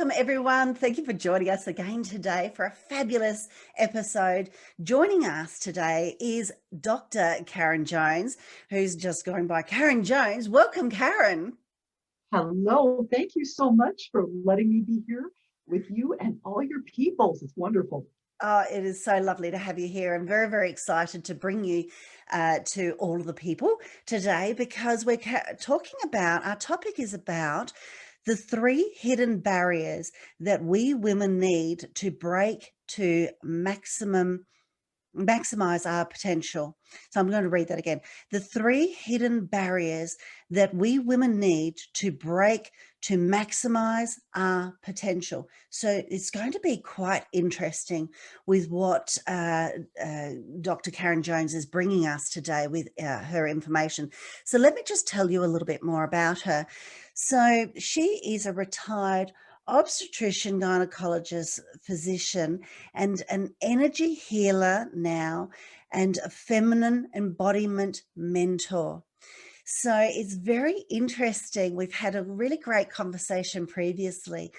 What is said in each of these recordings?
Welcome, everyone. Thank you for joining us again today for a fabulous episode. Joining us today is Dr. Karen Jones, who's just going by Karen Jones. Welcome, Karen. Hello. Thank you so much for letting me be here with you and all your peoples. It's wonderful. Oh, it is so lovely to have you here. I'm very, very excited to bring you to all of the people today because we're talking about, our topic is about the 3 hidden barriers that we women need to break to maximize our potential. So I'm going to read that again. The 3 hidden barriers that we women need to break to maximize our potential. So it's going to be quite interesting with what Dr. Karen Jones is bringing us today with her information. So let me just tell you a little bit more about her. So she is a retired obstetrician, gynecologist, physician, and an energy healer now, and a feminine embodiment mentor. So it's very interesting. We've had a really great conversation previously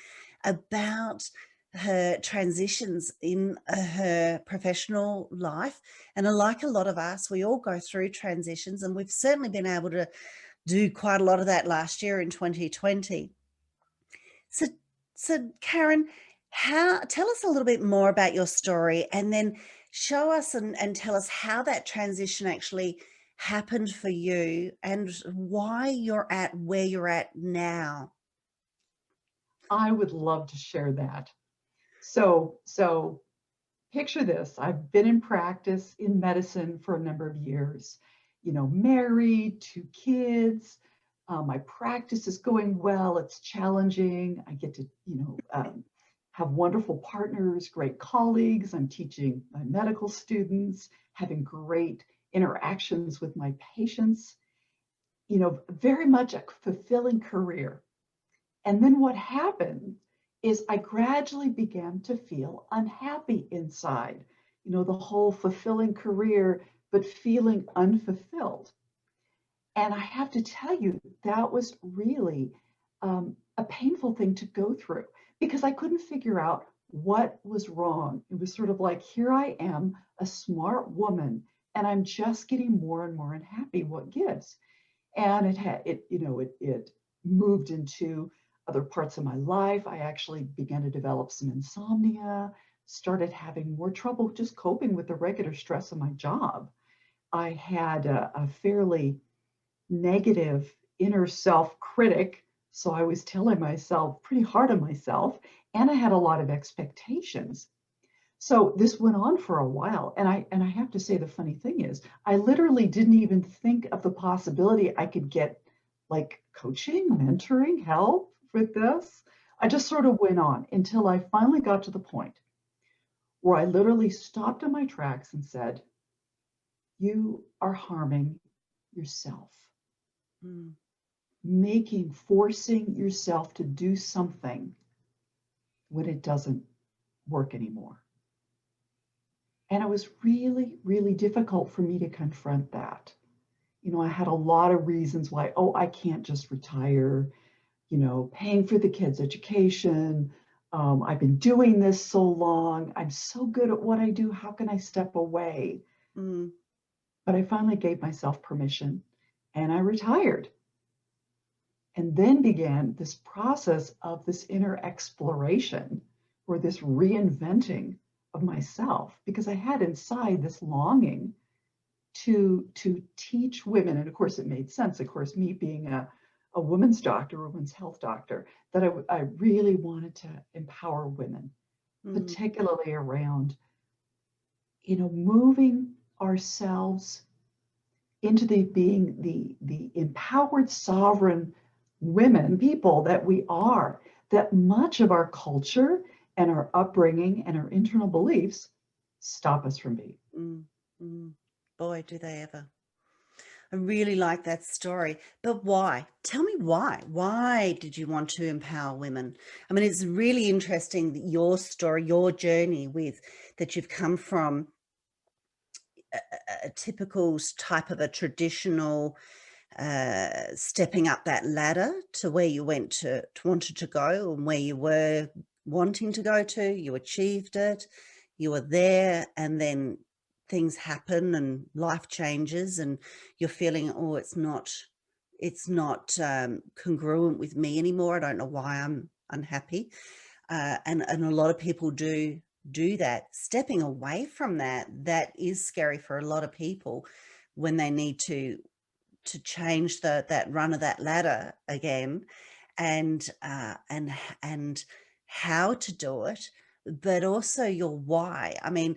about her transitions in her professional life. And like a lot of us, we all go through transitions, and we've certainly been able to do quite a lot of that last year in 2020. So Karen, tell us a little bit more about your story, and then show us and tell us how that transition actually happened for you and why you're at where you're at now. I would love to share that. So picture this. I've been in practice in medicine for a number of years, married, 2 kids. My practice is going well. It's challenging. I get to, have wonderful partners, great colleagues. I'm teaching my medical students, having great interactions with my patients, very much a fulfilling career. And then what happened is I gradually began to feel unhappy inside, the whole fulfilling career, but feeling unfulfilled. And I have to tell you, that was really a painful thing to go through because I couldn't figure out what was wrong. It was sort of like, here I am, a smart woman, and I'm just getting more and more unhappy. What gives? And it moved into other parts of my life. I actually began to develop some insomnia, started having more trouble just coping with the regular stress of my job. I had a fairly negative inner self critic. So I was telling myself pretty hard on myself, and I had a lot of expectations. So this went on for a while. And I have to say, the funny thing is, I literally didn't even think of the possibility I could get like coaching, mentoring, help with this. I just sort of went on until I finally got to the point where I literally stopped in my tracks and said, you are harming yourself. Forcing yourself to do something when it doesn't work anymore. And it was really, really difficult for me to confront that. I had a lot of reasons why, I can't just retire, paying for the kids' education. I've been doing this so long. I'm so good at what I do. How can I step away? But I finally gave myself permission and I retired. And then began this process of this inner exploration or this reinventing of myself, because I had inside this longing to teach women. And of course, it made sense. Of course, me being a women's doctor, a women's health doctor, that I really wanted to empower women, particularly around, moving ourselves into being the empowered, sovereign women, people that we are, that much of our culture and our upbringing and our internal beliefs stop us from being. Boy, do they ever. I really like that story. But why? Tell me why. Why did you want to empower women? I mean, it's really interesting that your story, your journey with that you've come from a typical type of a traditional stepping up that ladder to where you wanted to go, and where you were wanting to go to, you achieved it, you were there, and then things happen and life changes and you're feeling, oh, it's not congruent with me anymore. I don't know why I'm unhappy. And a lot of people do that. Stepping away from that is scary for a lot of people when they need to change that run of that ladder again, and and how to do it, but also your why. I mean,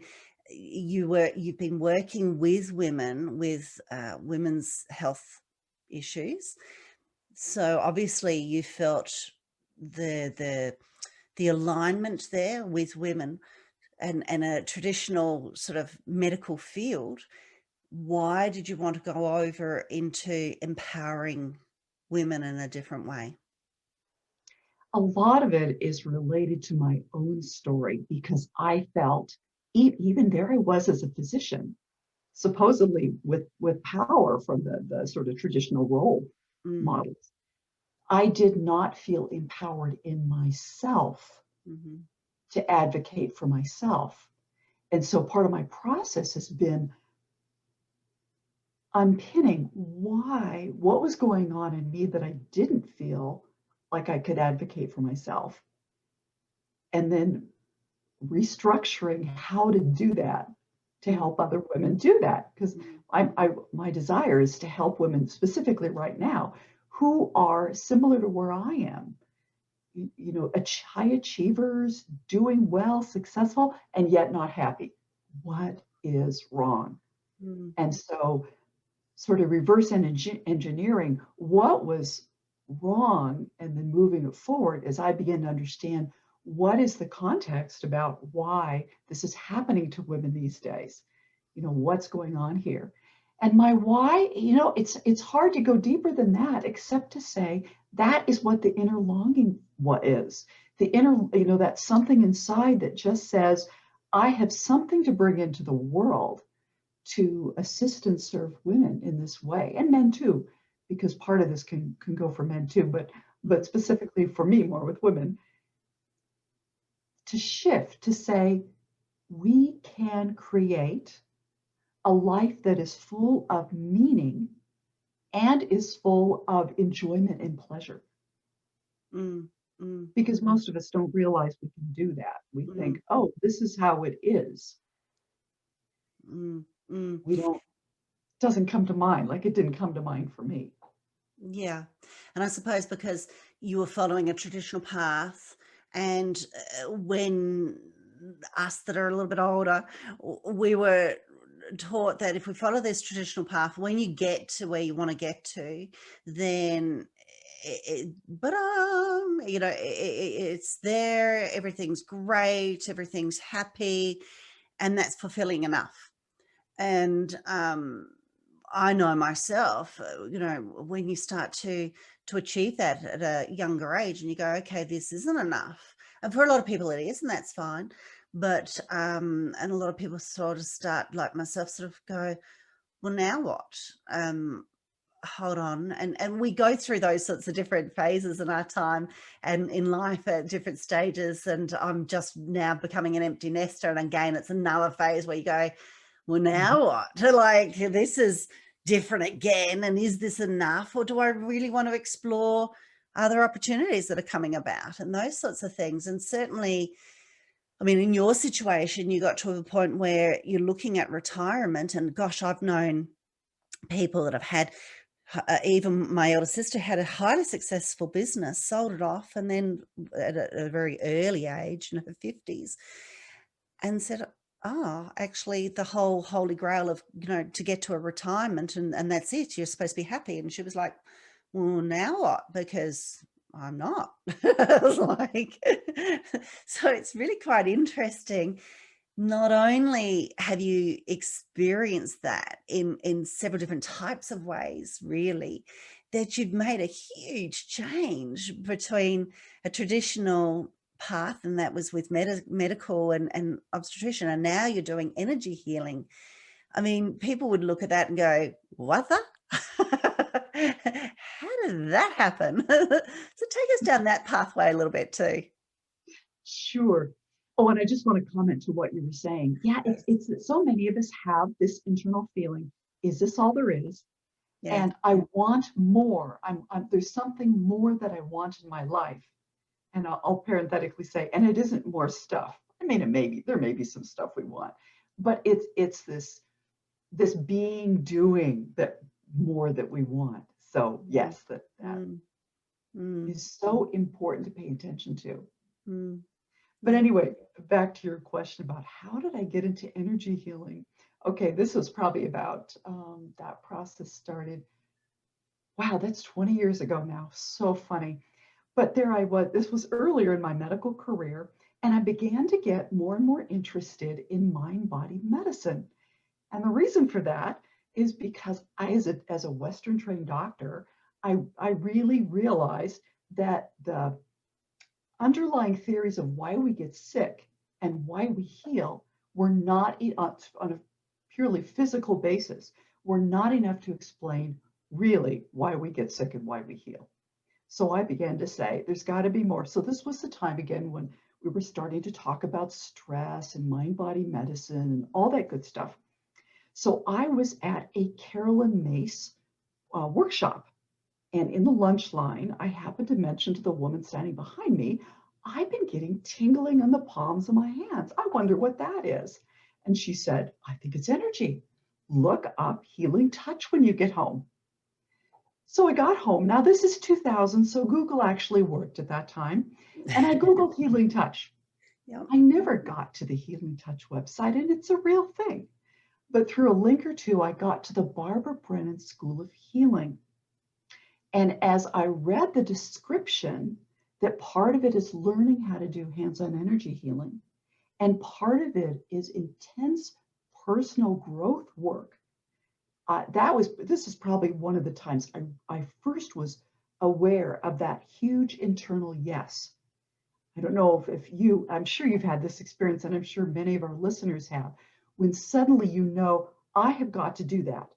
you've been working with women with women's health issues, so obviously you felt the alignment there with women and a traditional sort of medical field. Why did you want to go over into empowering women in a different way? A lot of it is related to my own story because I felt even there I was as a physician, supposedly with power from the sort of traditional role Mm, models. I did not feel empowered in myself mhm, to advocate for myself. And so part of my process has been unpinning what was going on in me that I didn't feel like I could advocate for myself. And then restructuring how to do that to mm, help other women do that. Because mm, my desire is to help women specifically right now who are similar to where I am, high achievers, doing well, successful, and yet not happy. What is wrong? mm, And so, sort of reverse engineering what was wrong and then moving it forward as I begin to understand what is the context about why this is happening to women these days. What's going on here? And my why, it's hard to go deeper than that, except to say that is what the inner longing what is. The inner, that something inside that just says, I have something to bring into the world to assist and serve women in this way, and men too, because part of this can go for men too, but mm, specifically for me, more with women, to shift to say we can create a life that is full of meaning and is full of enjoyment and pleasure. mm, mm, Because most of us don't realize we can do that. We mm, think, oh, this is how it is. mm, mm. We don't, doesn't come to mind, like it didn't come to mind for me. Yeah. And I suppose because you were following a traditional path, and when us that are a little bit older, we were taught that if we follow this traditional path, when you get to where you want to get to, then it's there, everything's great, everything's happy, and that's fulfilling enough. And I know myself, when you start to achieve that at a younger age, and you go, okay, this isn't enough. And for a lot of people, it is, and that's fine. But and a lot of people sort of start, like myself, sort of go, well, now what? Hold on, and we go through those sorts of different phases in our time and in life at different stages. And I'm just now becoming an empty nester, and again, it's another phase where you go, well, Mhm. now what? Like, this is different again. And is this enough? Or do I really want to explore other opportunities that are coming about and those sorts of things? And certainly, I mean, in your situation, you got to a point where you're looking at retirement. And gosh, I've known people that have had, even my elder sister had a highly successful business, sold it off, and then at a very early age, in her 50s, and said, oh, actually the whole holy grail of, to get to a retirement, and that's it, you're supposed to be happy. And she was like, well, now what? Because I'm not. I was like, so it's really quite interesting. Not only have you experienced that in several different types of ways, really, that you've made a huge change between a traditional path, and that was with medical and obstetrician, and now you're doing energy healing. I mean, people would look at that and go, what the? How did that happen? So take us down that pathway a little bit too. Sure. Oh, and I just want to comment to what you were saying. Yeah, Yes. it's that so many of us have this internal feeling, is this all there is? Yes. And I want more. There's something more that I want in my life. And I'll parenthetically say, and it isn't more stuff. I mean, there may be some stuff we want, but it's this being doing that more that we want. So Mm, yes, that mm, mm, is so important to pay attention to. mm. But Yeah. anyway, back to your question about how did I get into energy healing? Okay, this was probably about that process started. Wow, that's 20 years ago now. So funny. But there I was. This was earlier in my medical career, and I began to get more and more interested in mind body medicine. And the reason for that is because as a Western trained doctor, I really realized that the underlying theories of why we get sick and why we heal were not on a purely physical basis, were not enough to explain really why we get sick and why we heal. So I began to say, there's got to be more. So this was the time again when we were starting to talk about stress and mind body medicine and all that good stuff. So I was at a Carolyn Mace workshop. And in the lunch line, I happened to mention to the woman standing behind me, I've been getting tingling on the palms of my hands. I wonder what that is. And she said, I think it's energy. Look up healing touch when you get home. So I got home. Now, this is 2000, so Google actually worked at that time. And I Googled healing touch. Yep. I never got to the healing touch website, and it's a real thing. But through a link or two, I got to the Barbara Brennan School of Healing. And as I read the description, that part of it is learning how to do hands-on energy healing, and part of it is intense personal growth work. This is probably one of the times I first was aware of that huge internal yes. I don't know if you, I'm sure you've had this experience, and I'm sure many of our listeners have, when suddenly you know, I have got to do that.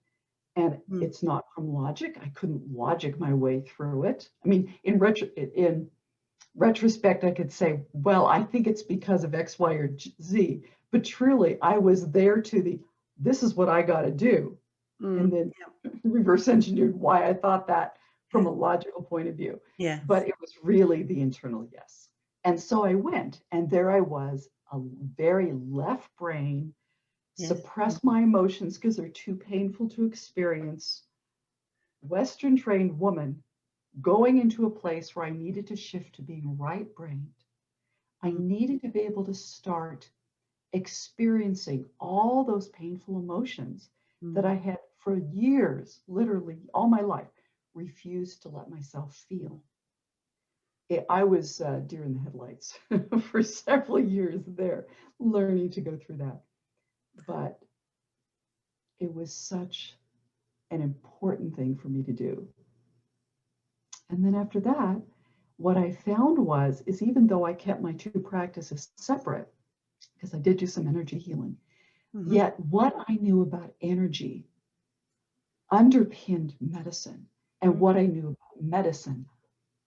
And Mm. it's not from logic. I couldn't logic my way through it. I mean, in retrospect, I could say, well, I think it's because of X, Y, or Z. But truly, I was there this is what I got to do. Mm. And then reverse engineered why I thought that from a logical point of view. Yes. But it was really the internal yes. And so I went, and there I was, a very left brain, Yes. suppress my emotions because they're too painful to experience, Western trained woman going into a place where I needed to shift to being right brained. I needed to be able to start experiencing all those painful emotions that I had for years, literally all my life, refused to let myself feel. I was deer in the headlights for several years there, learning to go through that. But it was such an important thing for me to do. And then after that, what I found is even though I kept my two practices separate, because I did do some energy healing, Mm-hmm. yet what I knew about energy underpinned medicine. And what I knew about medicine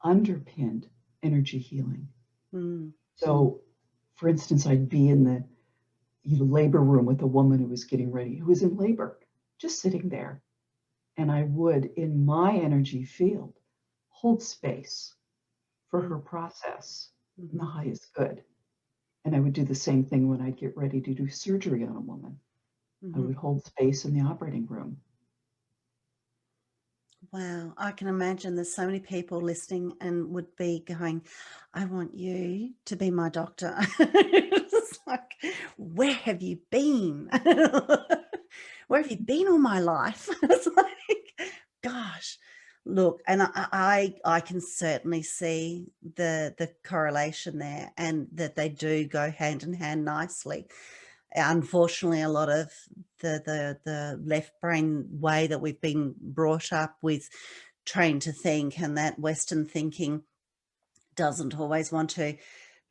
underpinned energy healing. Mm. So, for instance, I'd be in the labor room with a woman who was getting ready, who was in labor, just sitting there. And I would, in my energy field, hold space for her process in the highest good. And I would do the same thing when I'd get ready to do surgery on a woman. I would hold space in the operating room. Wow, I can imagine there's so many people listening and would be going, I want you to be my doctor. It's like, where have you been? Where have you been all my life? It's like, gosh, look, and I can certainly see the correlation there, and that they do go hand in hand nicely. Unfortunately, a lot of the left brain way that we've been brought up with, trained to think, and that Western thinking doesn't always want to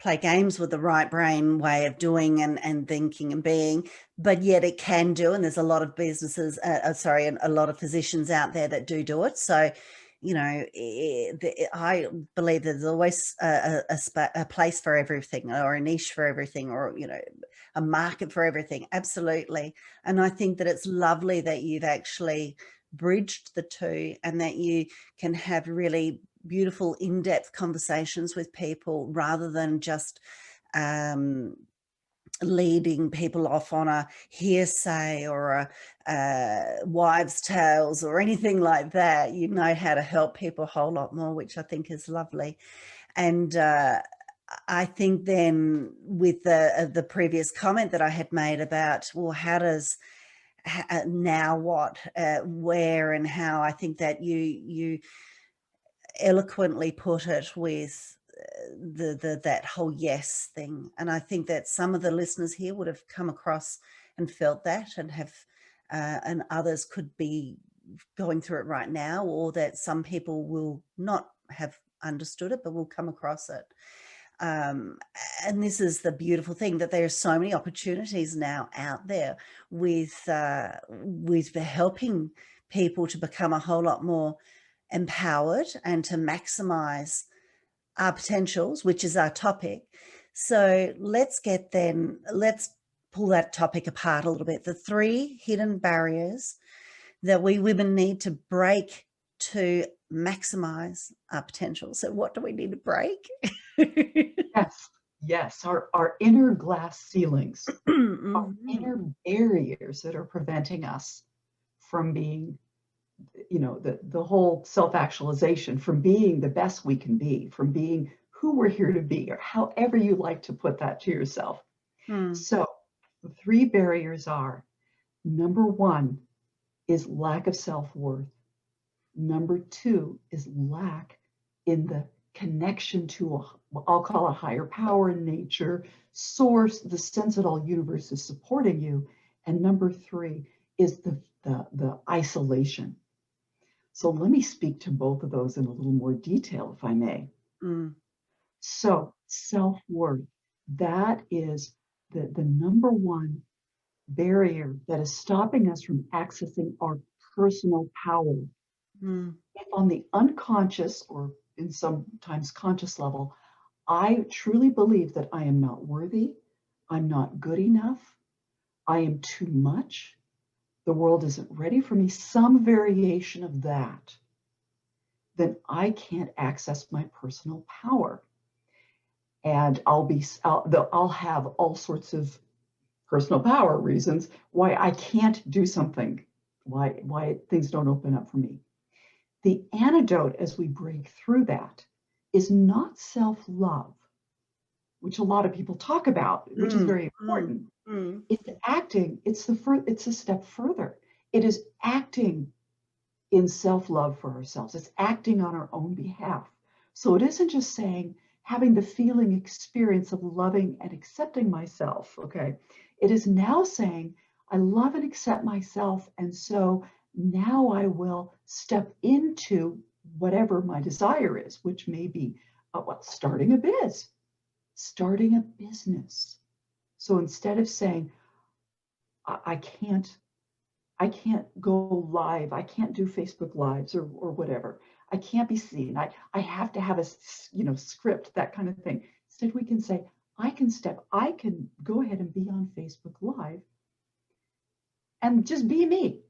play games with the right brain way of doing and thinking and being, but yet it can do. And there's a lot of businesses, and a lot of physicians out there that do it. So, I believe there's always a place for everything, or a niche for everything, or, a market for everything. Absolutely. And I think that it's lovely that you've actually bridged the two, and that you can have really beautiful in-depth conversations with people, rather than just leading people off on a hearsay or a wives' tales or anything like that. You know how to help people a whole lot more, which I think is lovely. And I think then, with the previous comment that I had made about, well, how does now what, where and how, I think that you eloquently put it with that whole yes thing. And I think that some of the listeners here would have come across and felt that, and have and others could be going through it right now, or that some people will not have understood it but will come across it. And this is the beautiful thing, that there are so many opportunities now out there with helping people to become a whole lot more empowered and to maximize our potentials, which is our topic. So let's pull that topic apart a little bit. The 3 hidden barriers that we women need to break to maximize our potential. So what do we need to break? Yes, yes, our inner glass ceilings, our Mhm. inner barriers that are preventing us from being, the whole self-actualization, from being the best we can be, from being who we're here to be, or however you like to put that to yourself. Mm. So the 3 barriers are: number 1 is lack of self-worth. Number 2 is lack in the connection to what I'll call a higher power in nature, source, the sense that all universe is supporting you. And number 3 is the isolation. So let me speak to both of those in a little more detail, if I may. Mm. So self-worth, that is the number 1 barrier that is stopping us from accessing our personal power. Mm. If on the unconscious, or in sometimes conscious level, I truly believe that I am not worthy, I'm not good enough, I am too much, the world isn't ready for me, some variation of that, then I can't access my personal power. And I'll have all sorts of personal power reasons why I can't do something, why things don't open up for me. The antidote, as we break through that, is not self-love, which a lot of people talk about, which is Mm. very Mm. important. Mm. It's acting, it's a step further. It is acting in self-love for ourselves. It's acting on our own behalf. So it isn't just saying, having the feeling experience of loving and accepting myself, okay? It is now saying, I love and accept myself, and so now I will step into whatever my desire is, which may be, starting a starting a business. So instead of saying, I can't I can't go live. I can't do Facebook lives, or whatever. I can't be seen. I have to have a script, that kind of thing. Instead, we can say, I can go ahead and be on Facebook Live and just be me.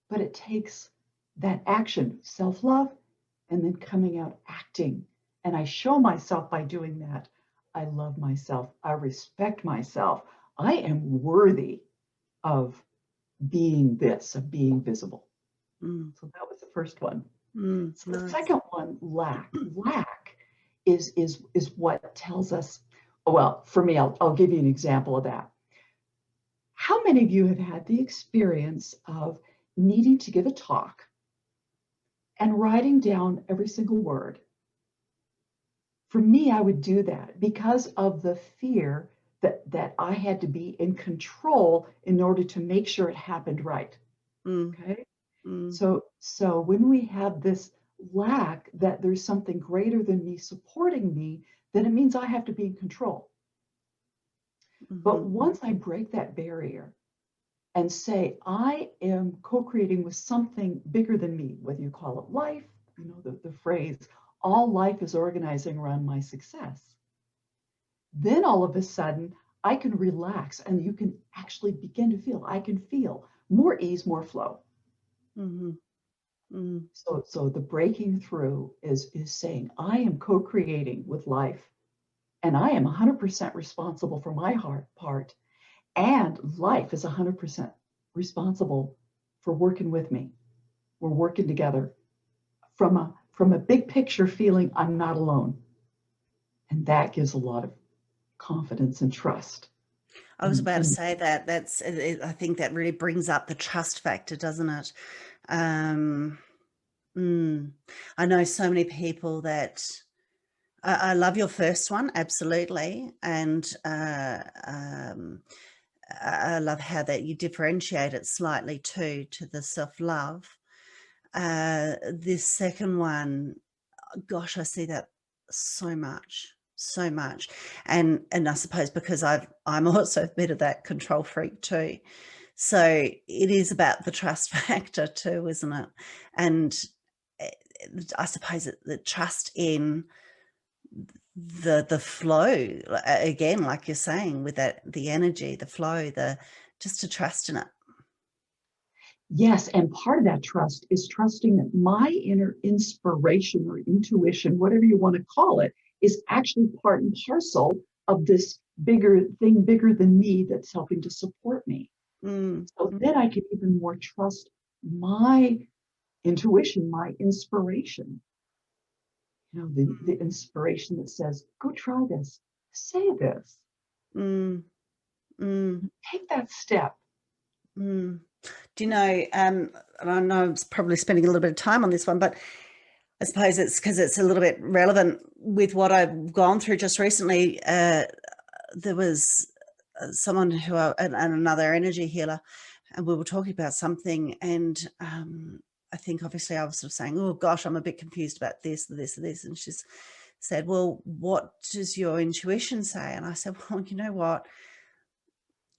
But it takes that action, self-love, and then coming out acting. And I show myself by doing that. I love myself. I respect myself. I am worthy of being this, of being visible. Mm. So that was the first one. Mm. So the Nice. second one, lack. Lack is what tells us, well, for me, I'll give you an example of that. How many of you have had the experience of needing to give a talk and writing down every single word? For me, I would do that because of the fear that I had to be in control in order to make sure it happened right. Mm. Okay. Mm. So when we have this lack, that there's something greater than me supporting me, then it means I have to be in control. But Mm-hmm. once I break that barrier and say, I am co-creating with something bigger than me, whether you call it life, the phrase, all life is organizing around my success. Then all of a sudden, I can relax and you can actually begin to feel, I can feel more ease, more flow. Mm-hmm. Mm-hmm. So the breaking through is saying, I am co-creating with life and I am 100% responsible for my part, and life is 100% responsible for working with me. We're working together from a big picture feeling I'm not alone. And that gives a lot of confidence and trust. I was about to say that I think that really brings up the trust factor, doesn't it? Um, I know so many people that I love your first one, absolutely. And I love how that you differentiate it slightly too, to the self-love. This second one, gosh, I see that so much, so much. And I suppose because I'm also a bit of that control freak too. So it is about the trust factor too, isn't it? And I suppose the trust in the flow, again, like you're saying, with that, the energy, the flow, just to trust in it. Yes, and part of that trust is trusting that my inner inspiration or intuition, whatever you want to call it, is actually part and parcel of this bigger thing, bigger than me, that's helping to support me. So then I can even more trust my intuition, my inspiration. The inspiration that says, go try this, say this, take that step. Do you know, and I know I'm probably spending a little bit of time on this one, but I suppose it's because it's a little bit relevant with what I've gone through just recently. There was someone who, and another energy healer, and we were talking about something, and I think obviously I was sort of saying, oh gosh, I'm a bit confused about this, this, and this. And she's said, well, what does your intuition say? And I said, well, you know what?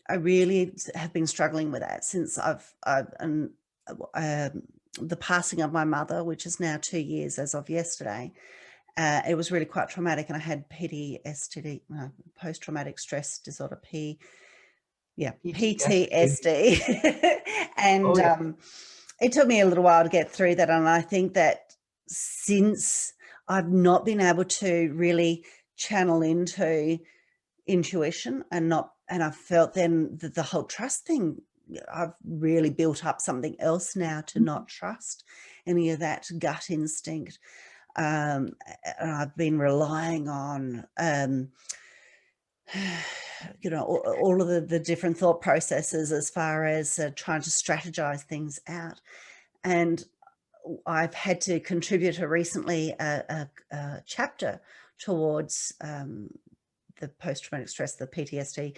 I really have been struggling with that since the passing of my mother, which is now 2 years as of yesterday. It was really quite traumatic, and I had PTSD, post-traumatic stress disorder, PTSD. And it took me a little while to get through that. And I think that since I've not been able to really channel into intuition and I felt then that the whole trust thing, I've really built up something else now to not trust any of that gut instinct. And I've been relying on, all of the different thought processes as far as trying to strategize things out. And I've had to contribute recently a chapter towards the post-traumatic stress, the PTSD,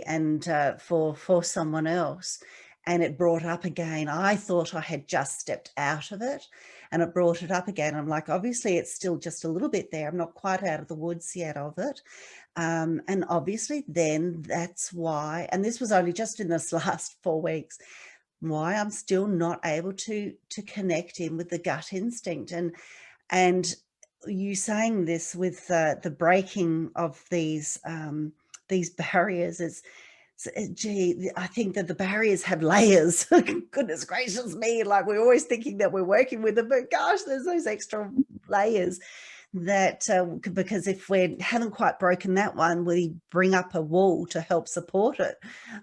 and for someone else. And it brought up again, I thought I had just stepped out of it, and it brought it up again. I'm like, obviously it's still just a little bit there. I'm not quite out of the woods yet of it. And obviously then that's why, and this was only just in this last 4 weeks, why I'm still not able to connect in with the gut instinct. And you saying this with the breaking of these barriers is, gee, I think that the barriers have layers. Goodness gracious me, like we're always thinking that we're working with them, but gosh, there's those extra layers that because if we haven't quite broken that one, we bring up a wall to help support it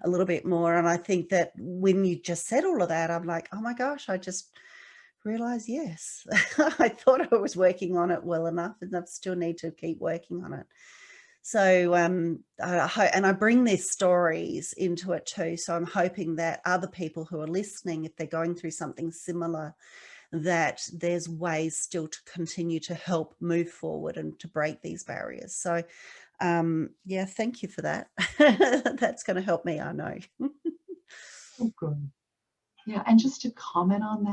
a little bit more. And I think that when you just said all of that, I'm like, oh my gosh, I just realize, yes, I thought I was working on it well enough, and I still need to keep working on it. So and I bring these stories into it too, so I'm hoping that other people who are listening, if they're going through something similar, that there's ways still to continue to help move forward and to break these barriers. So yeah, thank you for that. That's going to help me, I know. Oh, good. Yeah, and just to comment on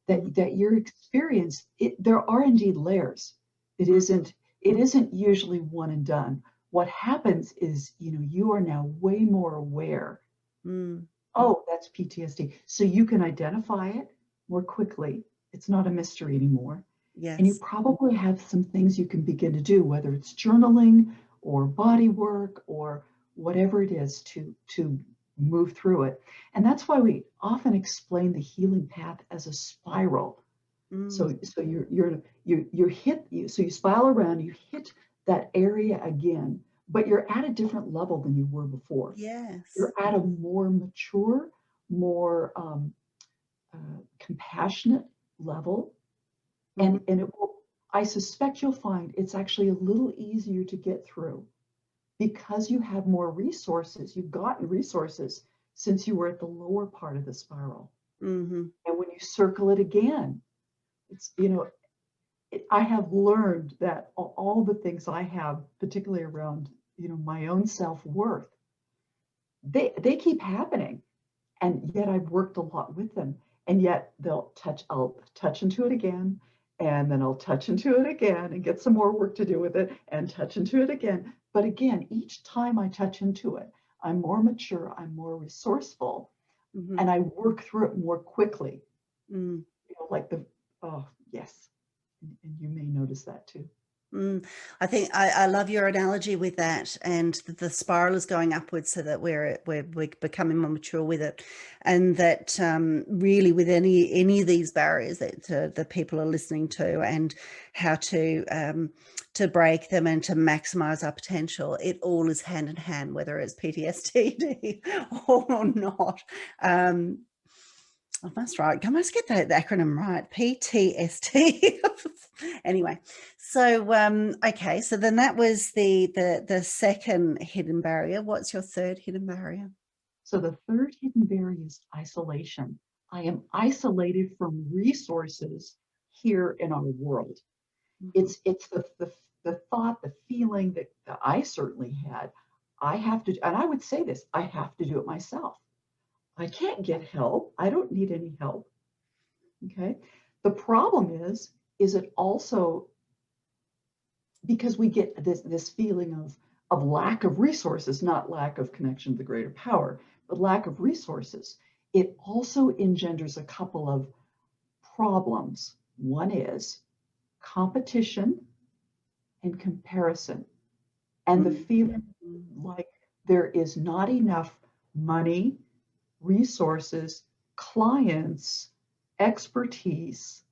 that your experience, there are indeed layers. It isn't, it isn't usually one and done. What happens is, you are now way more aware. Mm, Oh, that's PTSD. So you can identify it more quickly. It's not a mystery anymore. And you yes. probably have some things you can begin to do, whether it's journaling or body work or whatever it is to move through it. And that's why we often explain the healing path as a spiral. Mm, So you're hit. So you spiral around. You hit that area again, but you're at a different level than you were before. yes. You're at a more mature, more compassionate level, Mhm. and it will. I suspect you'll find it's actually a little easier to get through because you have more resources. You've gotten resources since you were at the lower part of the spiral, Mhm. and when you circle it again, it's I have learned that all the things I have, particularly around my own self-worth, they keep happening, and yet I've worked a lot with them, and yet I'll touch into it again, and then I'll touch into it again and get some more work to do with it and touch into it again. But again, each time I touch into it, I'm more mature, I'm more resourceful, Mhm. and I work through it more quickly. Mm. Like oh yes, and you may notice that too. Mm. I think I love your analogy with that, and the spiral is going upwards, so that we're becoming more mature with it, and that really with any of these barriers that the people are listening to, and how to break them and to maximize our potential, it all is hand in hand, whether it's PTSD or not. Um, I must get the acronym right. PTSD. Anyway, so okay, so then that was the second hidden barrier. What's your third hidden barrier? So the third hidden barrier is isolation. I am isolated from resources here in our world. Mhm. It's the thought, the feeling that I certainly had. I have to, and I would say this, I have to do it myself. I can't get help. I don't need any help. Okay. The problem is it also because we get this feeling of lack of resources, not lack of connection to the greater power, but lack of resources. It also engenders a couple of problems. One is competition and comparison, and the Mm. feeling like there is not enough money, resources, clients, expertise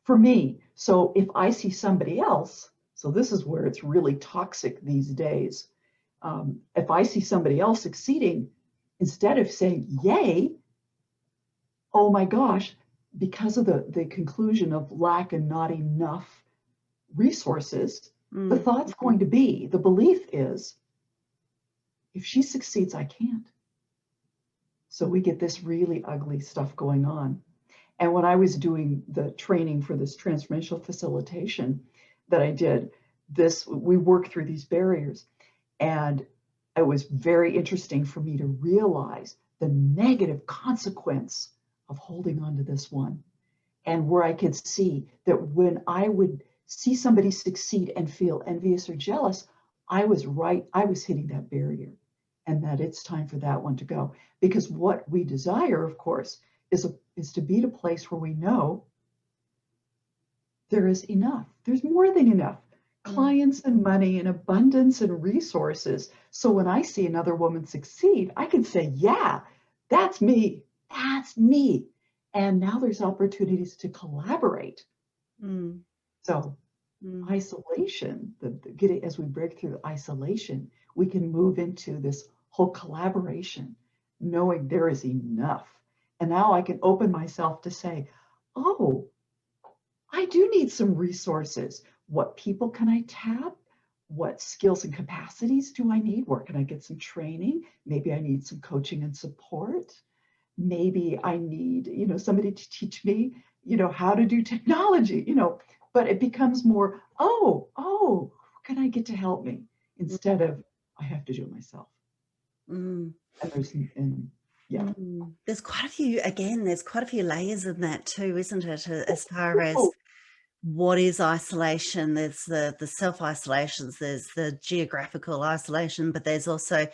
for me. So if I see somebody else, so this is where it's really toxic these days. If I see somebody else succeeding, instead of saying, yay, oh my gosh, because of the conclusion of lack and not enough resources, the Mm. thought's going to be, the belief is, if she succeeds, I can't. So we get this really ugly stuff going on. And when I was doing the training for this transformational facilitation that I did, we worked through these barriers. And it was very interesting for me to realize the negative consequence of holding on to this one. And where I could see that when I would see somebody succeed and feel envious or jealous, I was hitting that barrier, and that it's time for that one to go. Because what we desire, of course, is to be at a place where we know there is enough. There's more than enough Mm. clients and money and abundance and resources. So when I see another woman succeed, I can say, yeah, that's me. That's me. And now there's opportunities to collaborate. Mm. So Mm. isolation, getting as we break through isolation, we can move into this whole collaboration, knowing there is enough. And now I can open myself to say, oh, I do need some resources. What people can I tap? What skills and capacities do I need? Where can I get some training? Maybe I need some coaching and support. Maybe I need, somebody to teach me, how to do technology, but it becomes more, who can I get to help me? Instead of I have to do it myself. Mm. And yeah. Mm. There's quite a few, again, there's quite a few layers in that too, isn't it? As far as Oh, what is isolation? There's the self-isolations, there's the geographical isolation, but there's also, oh,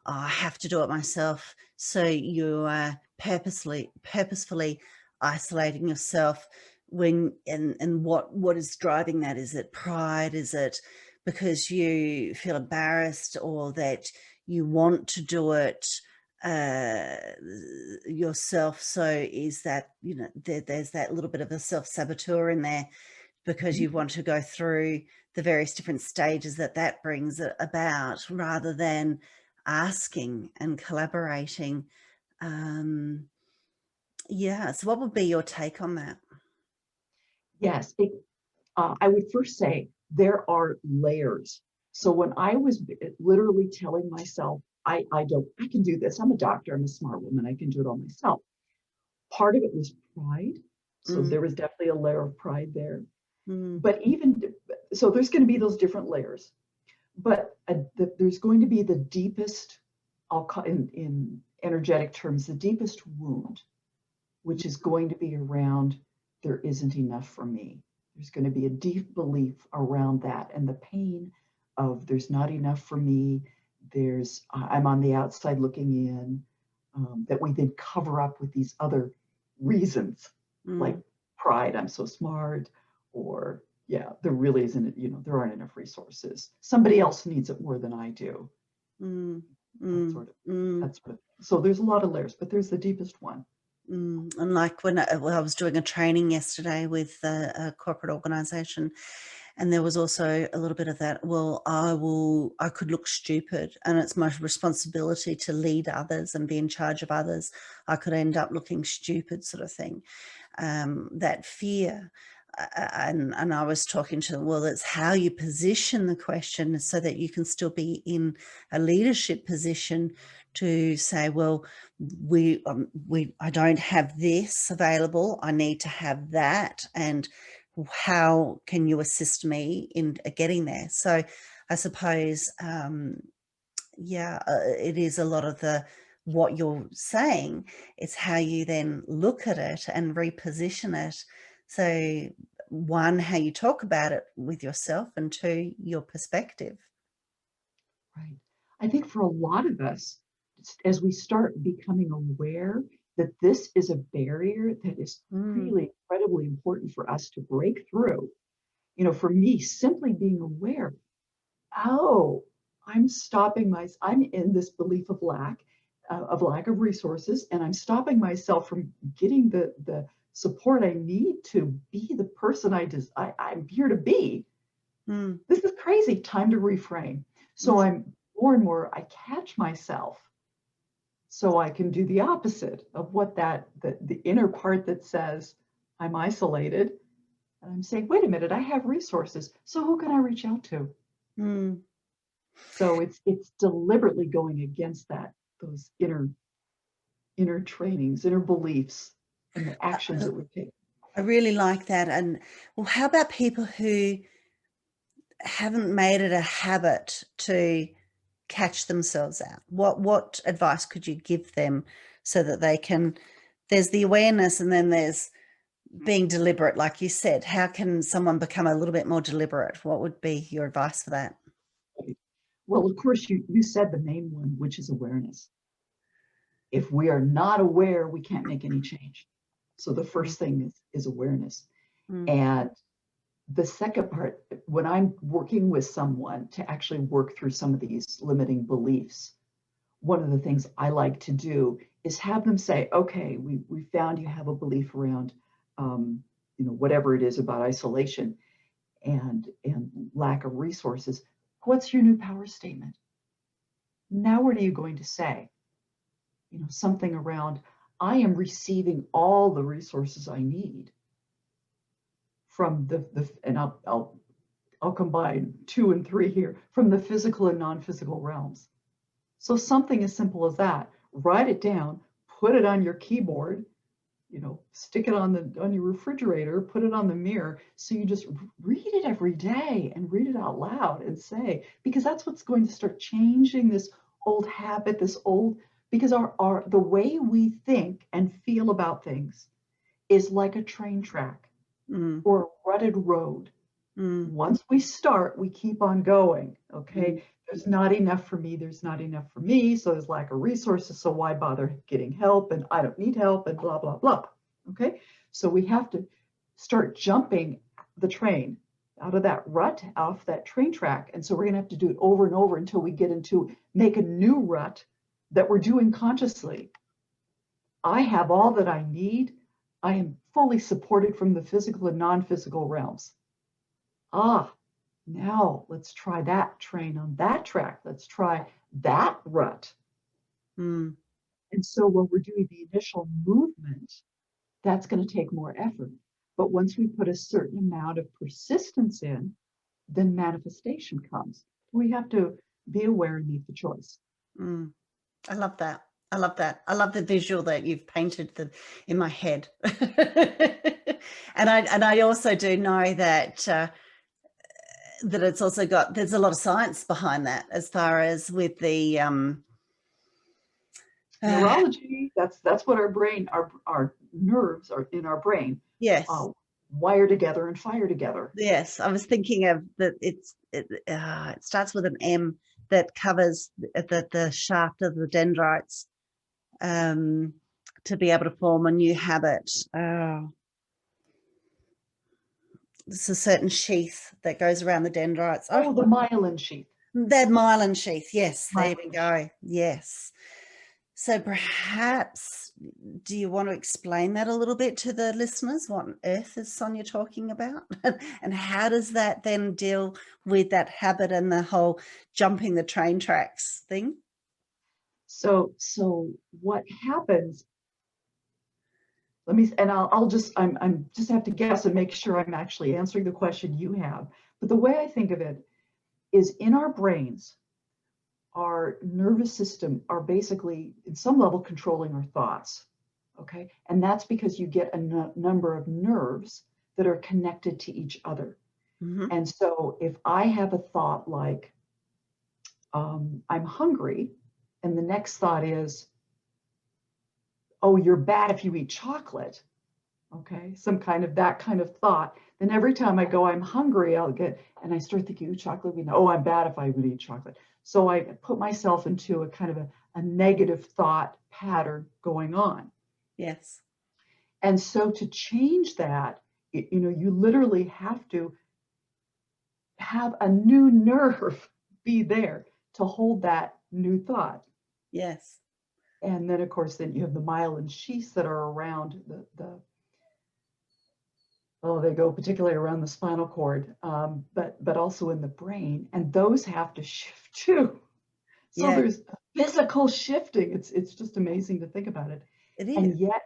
I have to do it myself. So you are purposefully isolating yourself when, and what is driving that? Is it pride? Is it because you feel embarrassed, or that you want to do it yourself? So is that, there's that little bit of a self-saboteur in there, because you want to go through the various different stages that brings about, rather than asking and collaborating. Yeah. So what would be your take on that? Yes, I would first say there are layers. So when I was literally telling myself, I can do this. I'm a doctor. I'm a smart woman. I can do it all myself. Part of it was pride. So Mm, there was definitely a layer of pride there. mm, But even so, there's going to be those different layers. But there's going to be the deepest, I'll call in energetic terms, the deepest wound, which is going to be around there isn't enough for me. There's going to be a deep belief around that, and the pain of there's not enough for me. There's I'm on the outside looking in, that we then cover up with these other reasons, like mm, pride. I'm so smart, or yeah, there really isn't. There aren't enough resources. Somebody else needs it more than I do. mm, That mm, sort of. mm, That's what. So there's a lot of layers, but there's the deepest one. And like when I was doing a training yesterday with a corporate organization, and there was also a little bit of that, well, I could look stupid, and it's my responsibility to lead others and be in charge of others. I could end up looking stupid, sort of thing. That fear. And I was talking to them, well, it's how you position the question so that you can still be in a leadership position to say, well, I don't have this available. I need to have that. And how can you assist me in getting there? So I suppose, yeah, it is a lot of what you're saying. It's how you then look at it and reposition it. So one, how you talk about it with yourself, and two, your perspective. Right. I think for a lot of us, as we start becoming aware that this is a barrier that is Mm, really incredibly important for us to break through. For me, simply being aware, oh, I'm in this belief of lack of resources, and I'm stopping myself from getting the support I need to be the person I'm here to be. mm, This is crazy. Time to reframe. So mm. I'm more and more, I catch myself so I can do the opposite of what the inner part that says I'm isolated. And I'm saying, wait a minute, I have resources. So who can I reach out to? Mm. So it's deliberately going against those inner trainings, inner beliefs, and the actions I, that we take. I really like that. And well, how about people who haven't made it a habit to catch themselves out? What advice could you give them so that they can? There's the awareness, and then there's being deliberate, like you said. How can someone become a little bit more deliberate? What would be your advice for that? Well, of course, you said the main one, which is awareness. If we are not aware, we can't make any change. So the Mm, first thing is awareness. mm, And the second part, when I'm working with someone to actually work through some of these limiting beliefs, one of the things I like to do is have them say, okay, we found you have a belief around, whatever it is about isolation and lack of resources. What's your new power statement? Now, what are you going to say? Something around, I am receiving all the resources I need from and I'll combine 2 and 3 here, from the physical and non-physical realms. So something as simple as that, write it down, put it on your keyboard, stick it on your refrigerator, put it on the mirror. So you just read it every day and read it out loud and say, because that's what's going to start changing this old habit, because the way we think and feel about things is like a train track. Mm, or a rutted road. mm, Once we start, we keep on going. mm, Okay. There's not enough for me. There's not enough for me. So there's lack of resources. So why bother getting help? And I don't need help and blah, blah, blah. Okay. So we have to start jumping the train out of that rut, off that train track. And so we're going to have to do it over and over until we get into make a new rut that we're doing consciously. I have all that I need. I am fully supported from the physical and non-physical realms. Ah, now let's try that train on that track. Let's try that rut. mm, And so when we're doing the initial movement, that's going to take more effort. But once we put a certain amount of persistence in, then manifestation comes. We have to be aware and make the choice. mm. I love that. I love that. I love the visual that you've painted in my head. And I also do know that that it's also got, there's a lot of science behind that, as far as with the uh, Neurology, that's what our brain, our nerves are in our brain, yes. uh, wire together and fire together. Yes, I was thinking of that. It starts with an M, that covers the shaft of the dendrites, um, to be able to form a new habit. It's a certain sheath that goes around the dendrites. Oh, the myelin sheath. That myelin sheath. Yes, there we Myelin sheath. go. Yes. So perhaps, do you want to explain that a little bit to the listeners? What on earth is Sonia talking about? And how does that then deal with that habit and the whole jumping the train tracks thing? So what happens? Let me, and I'll just, I'm just have to guess and make sure I'm actually answering the question you have. But the way I think of it is in our brains, our nervous system are basically, in some level, controlling our thoughts. Okay. And that's because you get a number of nerves that are connected to each other. Mm-hmm. And so if I have a thought like, I'm hungry, and the next thought is, oh, you're bad if you eat chocolate. Okay. Some kind of that kind of thought. Then every time I go, I'm hungry, I'll get, and I start thinking, chocolate, oh, I'm bad if I would eat chocolate. So I put myself into a kind of a negative thought pattern going on. Yes. And so to change that, you literally have to have a new nerve be there to hold that new thought. Yes. And then, of course, then you have the myelin sheaths that are around oh, they go particularly around the spinal cord, but also in the brain, and those have to shift too. So Yeah, there's physical shifting. It's just amazing to think about it. it is. And yet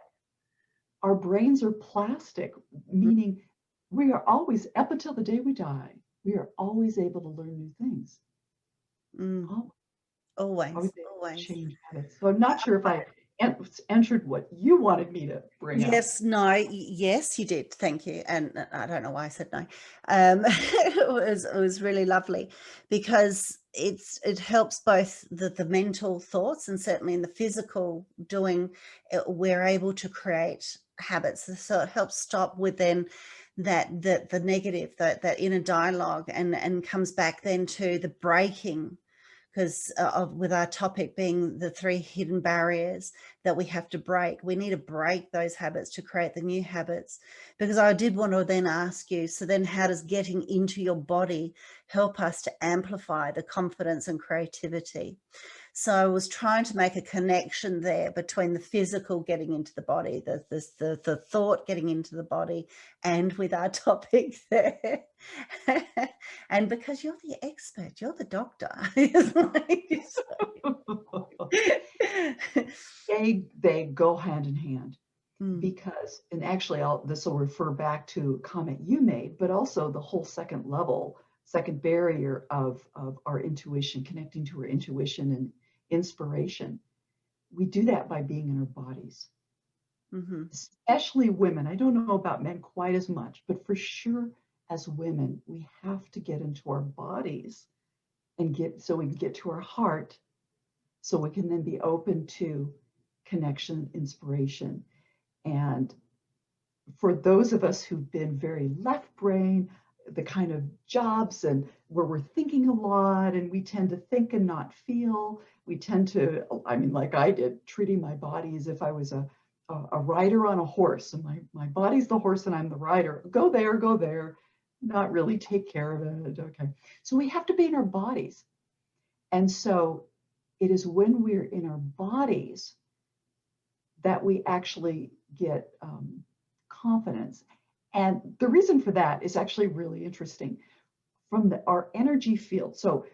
our brains are plastic, meaning we are always, up until the day we die, we are always able to learn new things. Mm, Always, always, always able to always. change habits. So I'm not sure if I answered what you wanted me to bring up. Yes, no, yes, you did. Thank you. And I don't know why I said no. It was really lovely, because it helps both the mental thoughts, and certainly in the physical doing, we're able to create habits. So it helps stop within the negative, that inner dialogue, and comes back then to the breaking, because with our topic being the 3 hidden barriers that we have to break. We need to break those habits to create the new habits. Because I did want to then ask you, so then how does getting into your body help us to amplify the confidence and creativity? So I was trying to make a connection there between the physical getting into the body, the thought getting into the body, and with our topic there. And because you're the expert, you're the doctor. They go hand in hand. Mm, Because, and actually this will refer back to a comment you made, but also the whole second barrier of our intuition, connecting to our intuition and inspiration. We do that by being in our bodies, mm-hmm. especially women. I don't know about men quite as much, but for sure as women, we have to get into our bodies and so we can get to our heart, so we can then be open to connection, inspiration, and for those of us who've been very left brain, the kind of jobs and where we're thinking a lot and we tend to think and not feel, we tend to, I mean, like I did, treating my body as if I was a rider on a horse, and my body's the horse and I'm the rider. Go there, not really take care of it. Okay. So we have to be in our bodies. And so it is when we're in our bodies that we actually get confidence. And the reason for that is actually really interesting. From our energy field, so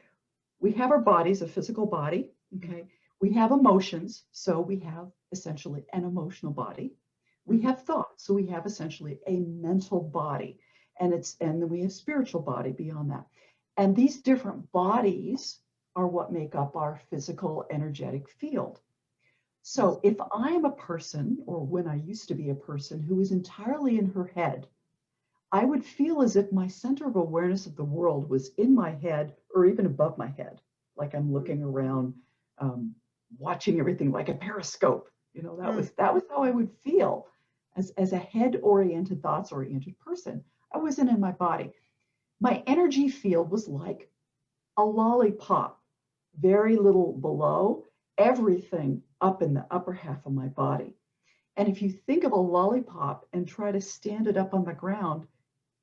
we have our bodies, a physical body, okay? We have emotions, so we have essentially an emotional body. We have thoughts, so we have essentially a mental body. And then we have spiritual body beyond that. And these different bodies are what make up our physical energetic field. So if I'm a person, or when I used to be a person who was entirely in her head, I would feel as if my center of awareness of the world was in my head or even above my head, like I'm looking around, watching everything like a periscope. You know, that was how I would feel as a head-oriented, thoughts-oriented person. I wasn't in my body. My energy field was like a lollipop, very little below, everything up in the upper half of my body. And if you think of a lollipop and try to stand it up on the ground,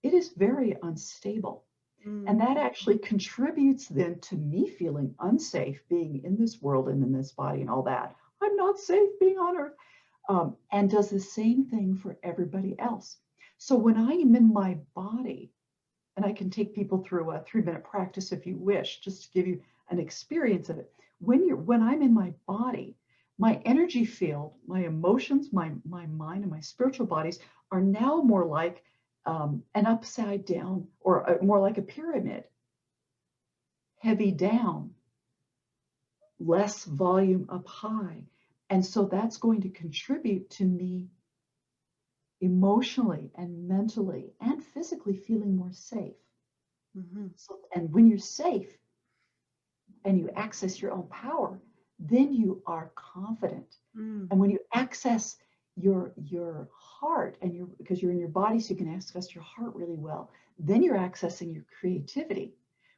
it is very unstable. And that actually contributes then to me feeling unsafe being in this world and in this body and all that. I'm not safe being on earth. And does the same thing for everybody else. So when I am in my body, and I can take people through a 3-minute practice if you wish, just to give you an experience of it. When I'm in my body, my energy field, my emotions, my mind, and my spiritual bodies are now more like an upside down, or more like a pyramid. Heavy down, less volume up high. And so that's going to contribute to me emotionally and mentally and physically feeling more safe. So, and when you're safe and you access your own power, then you are confident. And when you access your heart, and because you're in your body, so you can access your heart really well, then you're accessing your creativity.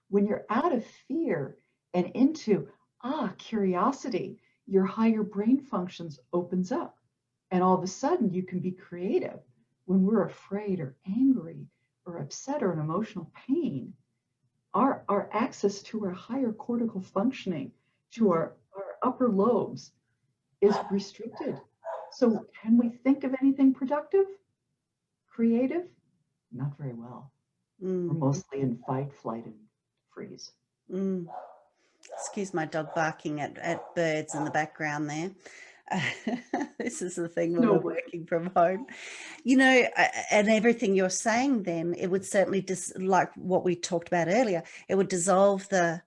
When you're out of fear and into curiosity, your higher brain functions opens up, and all of a sudden you can be creative. When we're afraid or angry or upset or in emotional pain, our access to our higher cortical functioning, to our upper lobes, is restricted. So can we think of anything productive, creative? Not very well. We're mostly in fight, flight, and freeze. Excuse my dog barking at birds in the background there. This is the thing when we're working from home, you know, and everything you're saying, then it would certainly just, like what we talked about earlier, it would dissolve the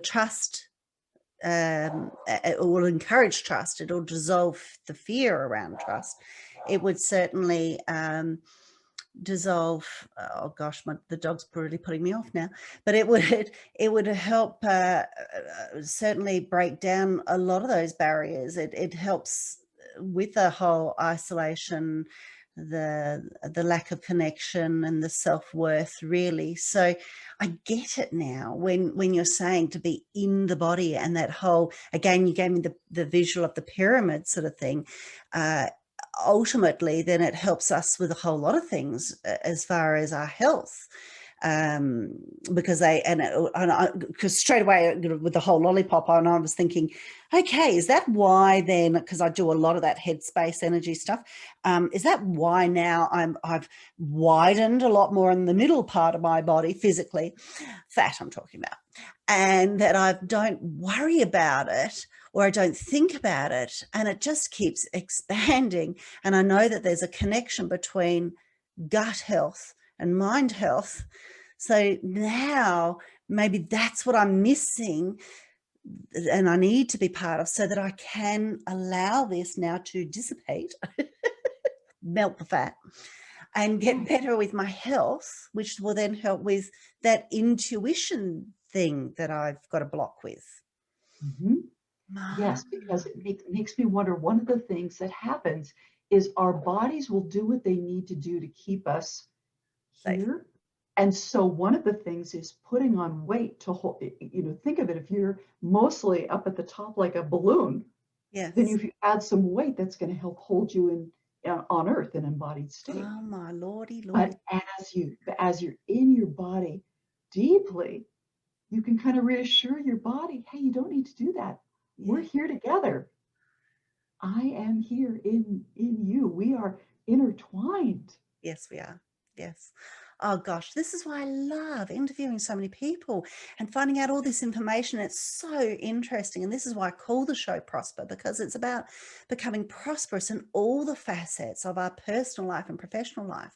trust. It will encourage trust. It'll dissolve the fear around trust. It would certainly dissolve, oh gosh, the dog's really putting me off now, but it would help certainly break down a lot of those barriers. It helps with the whole isolation, the lack of connection, and the self-worth, really. So I get it now when you're saying to be in the body, and that whole, again, you gave me the visual of the pyramid sort of thing. Ultimately, then it helps us with a whole lot of things as far as our health. Because because straight away with the whole lollipop on, I was thinking, okay, is that why then, because I do a lot of that headspace energy stuff, is that why now I've widened a lot more in the middle part of my body physically, fat I'm talking about, and that I don't worry about it, or I don't think about it, and it just keeps expanding. And I know that there's a connection between gut health and mind health. So now maybe that's what I'm missing, and I need to be part of, so that I can allow this now to dissipate, melt the fat, and get better with my health, which will then help with that intuition thing that I've got a block with. Yes, because it makes me wonder, one of the things that happens is our bodies will do what they need to do to keep us Safe. here. And so one of the things is putting on weight to hold, think of it, if you're mostly up at the top like a balloon, then Yes. if you add some weight, that's going to help hold you on earth in embodied state. Oh my lordy, lordy. But as you're in your body deeply, you can kind of reassure your body, hey, you don't need to do that. We're Yeah. here together. I am here in you. We are intertwined. Yes, we are. Yes. Oh gosh, this is why I love interviewing so many people and finding out all this information. It's so interesting. And this is why I call the show Prosper, because it's about becoming prosperous in all the facets of our personal life and professional life.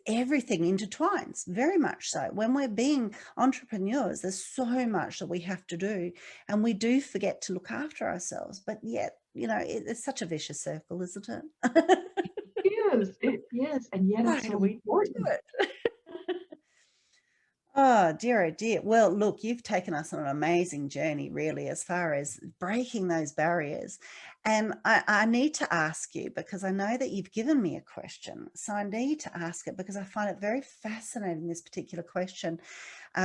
Everything intertwines, very much so. When we're being entrepreneurs, there's so much that we have to do, and we do forget to look after ourselves. But yet, it's such a vicious circle, isn't it? It is, and yet I it's so don't do important. it. Oh, dear, oh dear. Well, look, you've taken us on an amazing journey, really, as far as breaking those barriers. And I need to ask you, because I know that you've given me a question. So I need to ask it because I find it very fascinating, this particular question.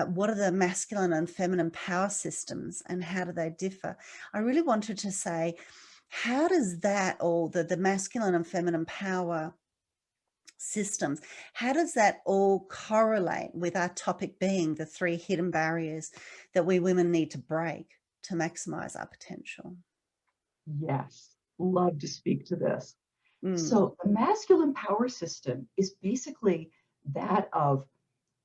What are the masculine and feminine power systems and how do they differ? I really wanted to say, how does that, or the masculine and feminine power systems, how does that all correlate with our topic being the 3 hidden barriers that we women need to break to maximize our potential? Yes, love to speak to this. Mm, So the masculine power system is basically that of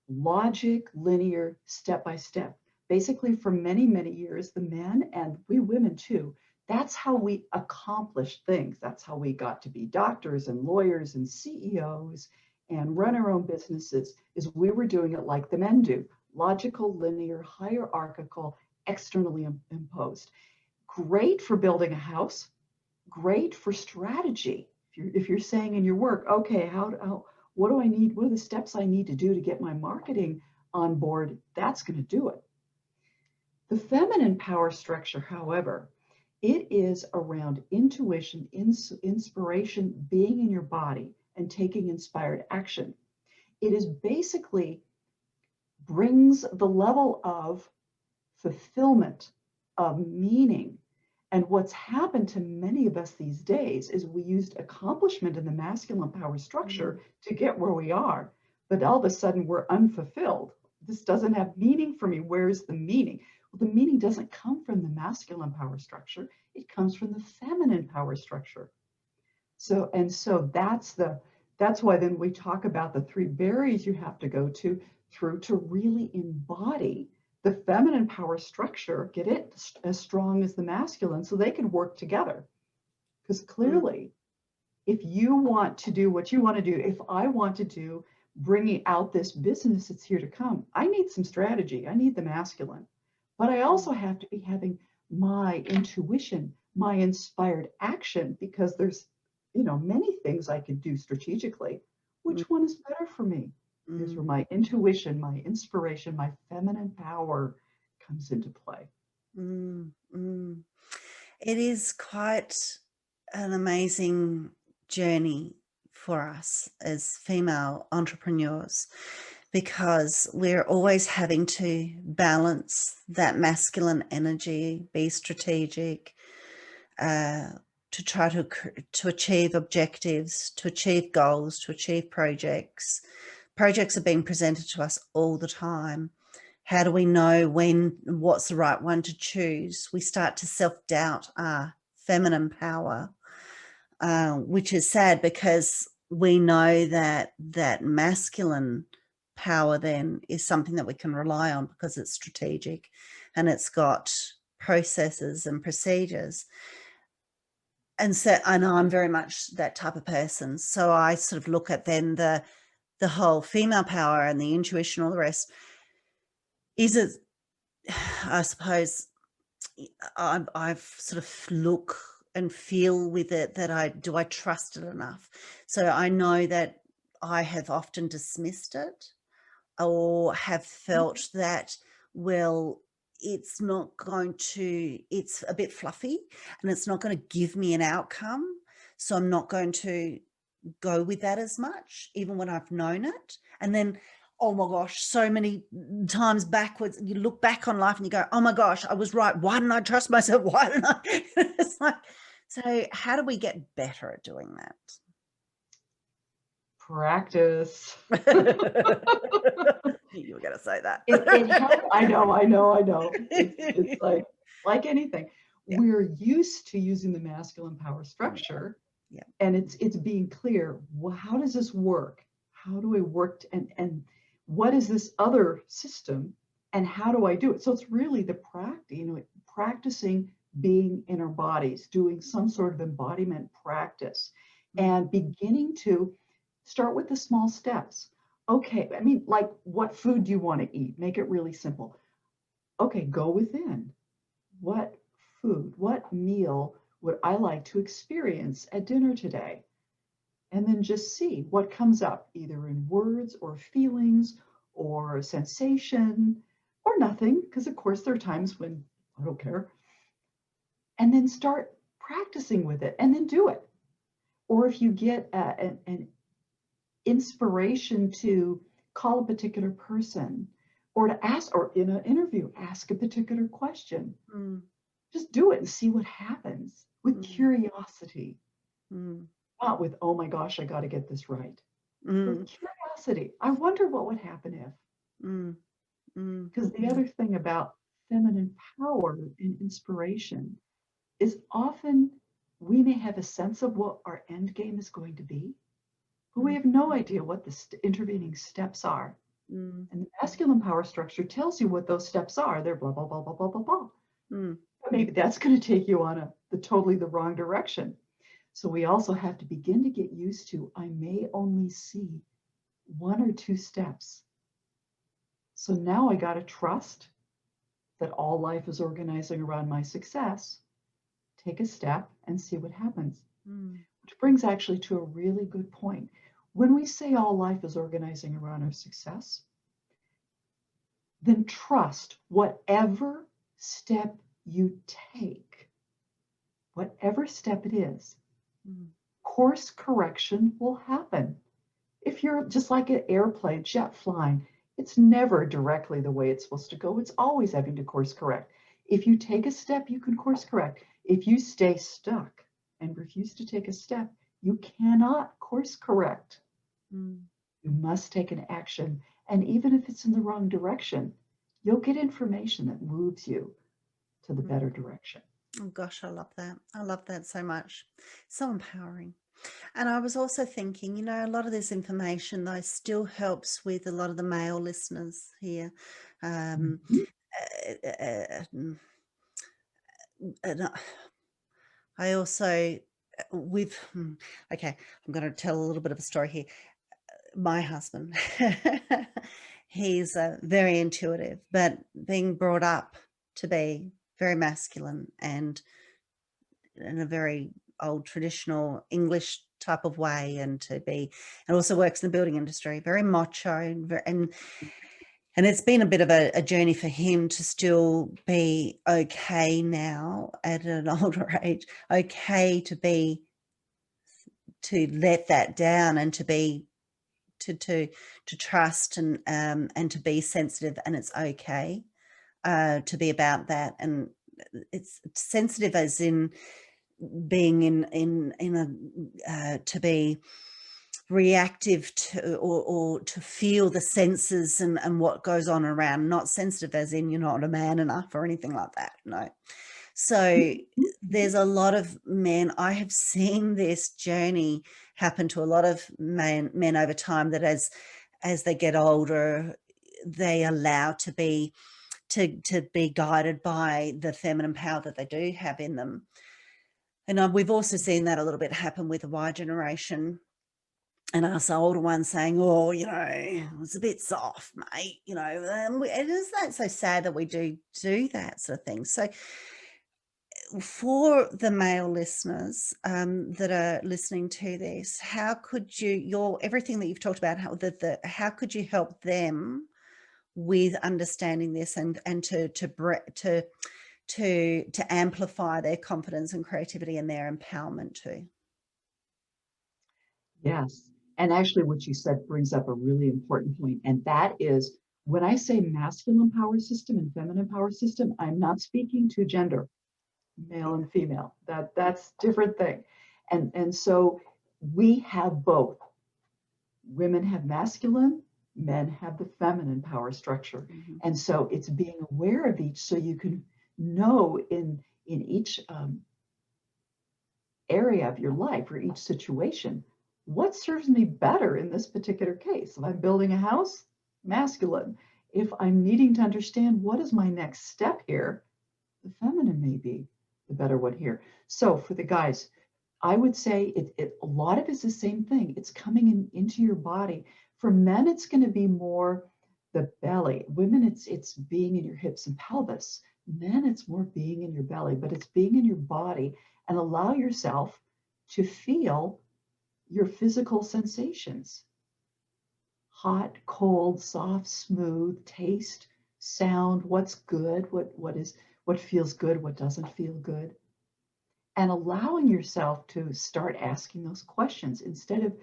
logic, linear, step by step. Basically, for many, many years, the men and we women too, that's how we accomplished things. That's how we got to be doctors and lawyers and CEOs and run our own businesses, is we were doing it like the men do, logical, linear, hierarchical, externally imposed. Great for building a house, great for strategy. If you're saying in your work, okay, what do I need? What are the steps I need to do to get my marketing on board? That's going to do it. The feminine power structure, however, it is around intuition, inspiration, being in your body, and taking inspired action. It is basically brings the level of fulfillment, of meaning. And what's happened to many of us these days is we used accomplishment in the masculine power structure mm, to get where we are, but all of a sudden we're unfulfilled. This doesn't have meaning for me. Where's the meaning? Well, the meaning doesn't come from the masculine power structure. It comes from the feminine power structure. So that's why then we talk about the 3 barriers you have to go through to really embody the feminine power structure, get it as strong as the masculine so they can work together. Because mm, clearly, if you want to do what you want to do, if I want to do bringing out this business that's here to come, I need some strategy. I need the masculine. But I mm, also have to be having my intuition, my inspired action, because there's, many things I could do strategically. mm, Which one is better for me? Here's where mm, my intuition, my inspiration, my feminine power comes into play. mm, mm. It is quite an amazing journey for us as female entrepreneurs, because we're always having to balance that masculine energy, be strategic, uh, to try to achieve objectives, to achieve goals, to achieve projects. Projects are being presented to us all the time. How do we know what's the right one to choose? We start to self-doubt our feminine power, which is sad because we know that that masculine power then is something that we can rely on because it's strategic and it's got processes and procedures. And so, and I'm very much that type of person. So I sort of look at then the whole female power and the intuition, all the rest. Is it, I suppose, I've sort of look and feel with it that I trust it enough? So I know that I have often dismissed it or have felt that, well, it's a bit fluffy and it's not going to give me an outcome. So I'm not going to go with that as much, even when I've known it. And then, oh my gosh, so many times backwards, you look back on life and you go, oh my gosh, I was right. Why didn't I trust myself? Why didn't I? It's like, so how do we get better at doing that? Practice. You were going to say that. It helps. I know. It's like anything. Yeah. We're used to using the masculine power structure, Yeah. and it's being clear. Well, how does this work? How do I work? And what is this other system? And how do I do it? So it's really the practicing being in our bodies, doing some sort of embodiment practice, and beginning to start with the small steps. Okay, I mean, like, what food do you want to eat? Make it really simple. Okay, go within. What food, what meal would I like to experience at dinner today? And then just see what comes up, either in words or feelings or sensation or nothing, because of course there are times when I don't care. And then start practicing with it and then do it. Or if you get an inspiration to call a particular person or to ask, or in an interview, ask a particular question. Just do it and see what happens with curiosity. Not with, oh my gosh, I got to get this right. With curiosity. I wonder what would happen if. Because the other thing about feminine power and inspiration is often we may have a sense of what our end game is going to be, but we have no idea what the intervening steps are. And the masculine power structure tells you what those steps are. They're blah, blah, blah, blah, blah, blah, blah. But maybe that's going to take you on totally the wrong direction. So we also have to begin to get used to, I may only see one or two steps. So now I got to trust that all life is organizing around my success. Take a step and see what happens. Which brings actually to a really good point. When we say all life is organizing around our success, then trust whatever step you take, whatever step it is, course correction will happen. If you're just like an airplane, jet flying, it's never directly the way it's supposed to go. It's always having to course correct. If you take a step, you can course correct. If you stay stuck and refuse to take a step, you cannot course correct. You must take an action. And even if it's in the wrong direction, you'll get information that moves you to the better direction. Oh gosh, I love that. I love that so much. So empowering. And I was also thinking, you know, a lot of this information though still helps with a lot of the male listeners here. And I also okay, I'm going to tell a little bit of a story here. My husband, he's very intuitive, but being brought up to be very masculine and in a very old traditional English type of way, and also works in the building industry, very macho, and it's been a bit of a journey for him to still be okay now at an older age, okay to let that down and to trust and to be sensitive, and it's okay to be about that. And it's sensitive as in being in a to be reactive to or to feel the senses and what goes on around, not sensitive as in you're not a man enough or anything like that. No. So there's a lot of men, I have seen this journey happen to a lot of men over time, that as they get older, they allow to be guided by the feminine power that they do have in them. And we've also seen that a little bit happen with the Y generation and us older ones saying, oh, you know, it's a bit soft, mate, you know, and isn't that so sad that we do that sort of thing? So for the male listeners that are listening to this, how could you, everything that you've talked about, how could you help them with understanding this and to amplify their confidence and creativity and their empowerment too? Yes. And actually, what you said brings up a really important point, and that is when I say masculine power system and feminine power system, I'm not speaking to gender, male Yeah. and female. That's different thing. And so we have both. Women have masculine, men have the feminine power structure. Mhm. And so it's being aware of each so you can know in each area of your life or each situation, what serves me better in this particular case? If I'm building a house, masculine. If I'm needing to understand what is my next step here, the feminine may be the better one here. So for the guys, I would say a lot of it's the same thing. It's coming into your body. For men, it's going to be more the belly. Women, it's being in your hips and pelvis. Men, it's more being in your belly, but it's being in your body and allow yourself to feel your physical sensations. Hot, cold, soft, smooth, taste, sound, what's good, what feels good, what doesn't feel good, and allowing yourself to start asking those questions instead of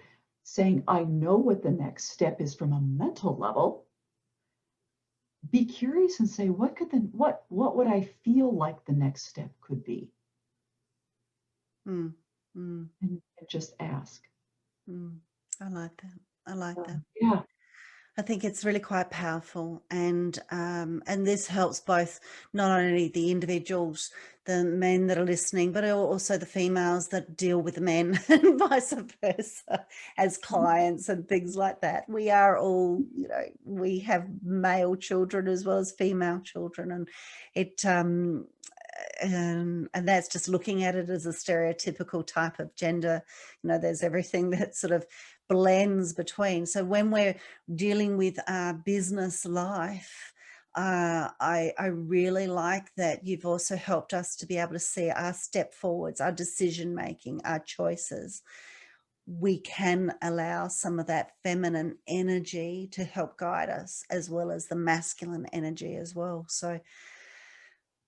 saying, I know what the next step is from a mental level. Be curious and say, what would I feel like the next step could be? Mm. Mm. And just ask. Mm. I like that. I like that. Yeah. I think it's really quite powerful, and this helps both not only the individuals, the men that are listening, but also the females that deal with the men, and vice versa, as clients and things like that. We are all, we have male children as well as female children, and it and that's just looking at it as a stereotypical type of gender. There's everything that sort of blends between. So when we're dealing with our business life, I really like that you've also helped us to be able to see our step forwards, our decision making, our choices. We can allow some of that feminine energy to help guide us, as well as the masculine energy as well. So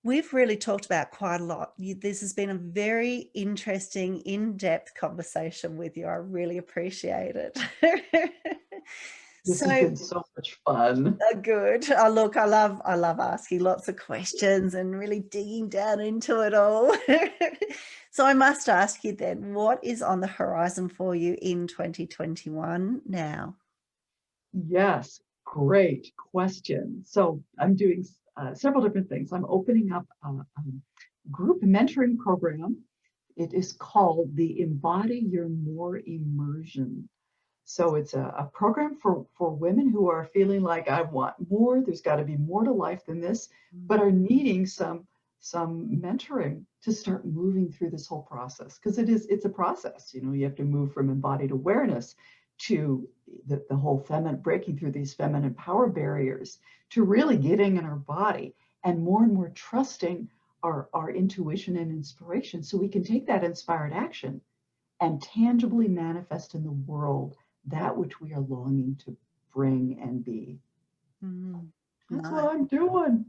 we've really talked about quite a lot. This has been a very interesting, in-depth conversation with you. I really appreciate it. This has So been so much fun. good. Oh, look, I love asking lots of questions and really digging down into it all. So I must ask you then, what is on the horizon for you in 2021 now? Yes, great question. So I'm doing several different things. I'm opening up a group mentoring program. It is called the Embody Your More Immersion. So it's a program for women who are feeling like I want more. There's got to be more to life than this, but are needing some mentoring to start moving through this whole process because it's a process. You have to move from embodied awareness to the whole feminine, breaking through these feminine power barriers, to really getting in our body and more trusting our intuition and inspiration so we can take that inspired action and tangibly manifest in the world that which we are longing to bring and be. Mm, That's what nice. I'm doing.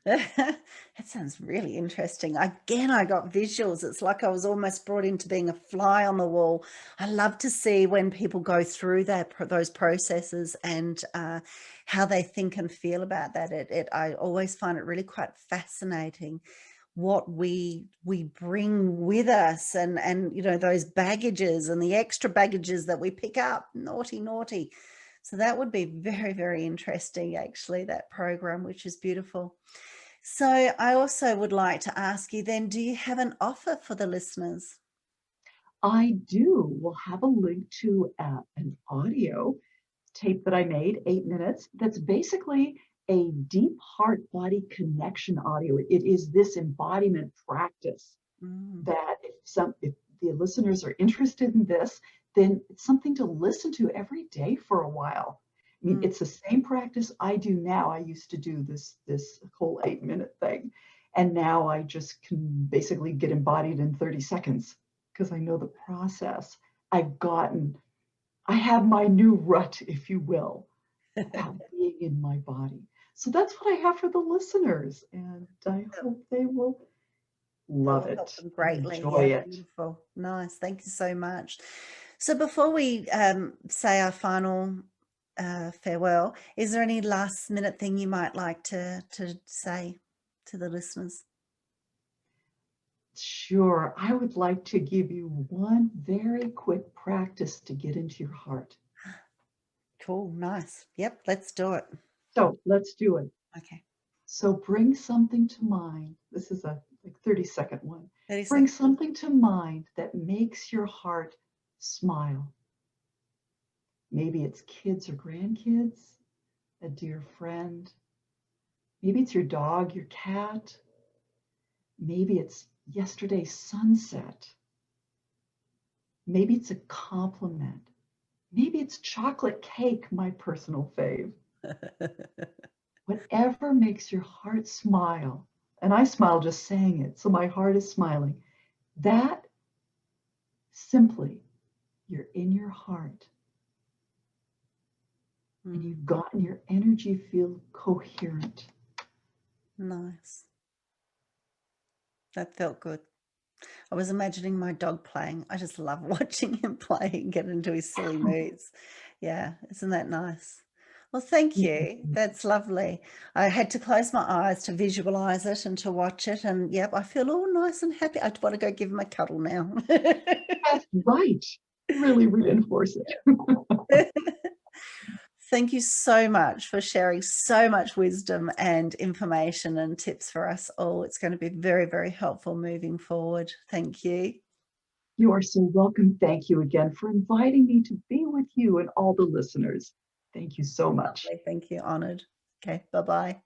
That sounds really interesting. Again, I got visuals. It's like I was almost brought into being a fly on the wall. I love to see when people go through those processes and how they think and feel about that. I always find it really quite fascinating what we bring with us, and those baggages and the extra baggages that we pick up. Naughty. So that would be very, very interesting, actually, that program, which is beautiful. So I also would like to ask you then, do you have an offer for the listeners? I do. We'll have a link to an audio tape that I made, 8 minutes. That's basically a deep heart body connection audio. It is this embodiment practice Mm. that if the listeners are interested in this, then it's something to listen to every day for a while. I mean, Mm. it's the same practice I do now. I used to do this whole 8 minute thing, and now I just can basically get embodied in 30 seconds because I know the process. I have my new rut, if you will, about being in my body. So that's what I have for the listeners, and I hope they will That love will help it them and greatly. enjoy Yeah, it. beautiful. Nice. Thank you so much. So before we say our final farewell, is there any last minute thing you might like to say to the listeners? Sure, I would like to give you one very quick practice to get into your heart. Cool, nice. Yep, let's do it. So let's do it. Okay. So bring something to mind. This is a like 30-second one. 30 Bring seconds. something to mind that makes your heart smile. Maybe it's kids or grandkids, a dear friend. Maybe it's your dog, your cat. Maybe it's yesterday's sunset. Maybe it's a compliment. Maybe it's chocolate cake, my personal fave. Whatever makes your heart smile, and I smile just saying it, so my heart is smiling. That simply, you're in your heart and you've gotten your energy field coherent. Nice. That felt good. I was imagining my dog playing. I just love watching him play and get into his silly moods. Yeah, isn't that nice? Well, thank you. That's lovely. I had to close my eyes to visualize it and to watch it. And yep, I feel all nice and happy. I want to go give him a cuddle now. That's right. Really reinforce it. Thank you so much for sharing so much wisdom and information and tips for us all. It's going to be very, very helpful moving forward. Thank you. You are so welcome. Thank you again for inviting me to be with you and all the listeners. Thank you so much. Lovely. Thank you. Honored. Okay. Bye-bye.